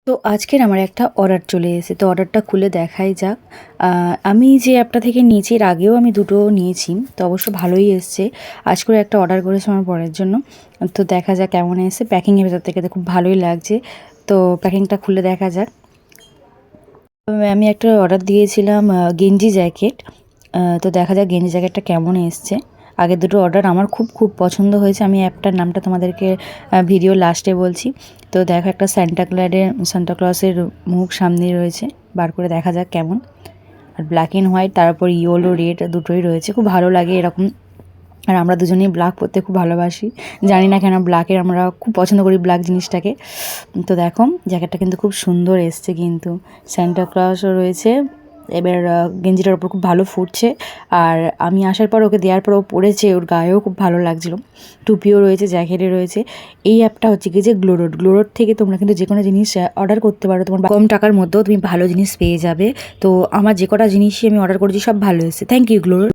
তো আজকের আমার একটা অর্ডার চলে এসেছে। তো অর্ডারটা খুলে দেখাই যাক। আমি যে অ্যাপটা থেকে নিয়েছি এর আগেও আমি দুটো নিয়েছি। তো অবশ্য ভালোই এসছে। আজ করে একটা অর্ডার করেছি আমার বরের জন্য। তো দেখা যাক কেমন এসেছে। প্যাকিংয়ের ভেতর থেকে তো খুব ভালোই লাগছে। তো প্যাকিংটা খুলে দেখা যাক। আমি একটা অর্ডার দিয়েছিলাম গেঞ্জি জ্যাকেট। তো দেখা যাক গেঞ্জি জ্যাকেটটা কেমন এসছে। আগের দুটো অর্ডার আমার খুব পছন্দ হয়েছে। আমি অ্যাপটার নামটা তোমাদেরকে ভিডিও লাস্টে বলছি। তো দেখো একটা সান্টা ক্লসের মুখ সামনে রয়েছে। বার করে দেখা যাক কেমন। আর ব্ল্যাক অ্যান্ড হোয়াইট, তারপর ইয়েলো রেড দুটোই রয়েছে। খুব ভালো লাগে এরকম। আর আমরা দুজনেই ব্ল্যাক পরতে খুব ভালোবাসি। জানি না কেন ব্ল্যাকের আমরা খুব পছন্দ করি ব্ল্যাক জিনিসটাকে। তো দেখো জ্যাকেটটা কিন্তু খুব সুন্দর এসছে কিন্তু। সান্টা ক্লজও রয়েছে। এবার গেঞ্জিটার ওপর খুব ভালো ফুটছে। আর আমি আসার পর ওকে দেওয়ার পর ও পরেছে, ওর গায়েও খুব ভালো লাগছিল। টুপিও রয়েছে, জ্যাকেটে রয়েছে। এই অ্যাপটা হচ্ছে কি যে গ্লোরোড থেকে তোমরা কিন্তু যে কোনো জিনিস অর্ডার করতে পারো। তোমার কম টাকার মধ্যেও তুমি ভালো জিনিস পেয়ে যাবে। তো আমার যে কটা জিনিসই আমি অর্ডার করেছি সব ভালো এসেছে। Thank you গ্লোরোড।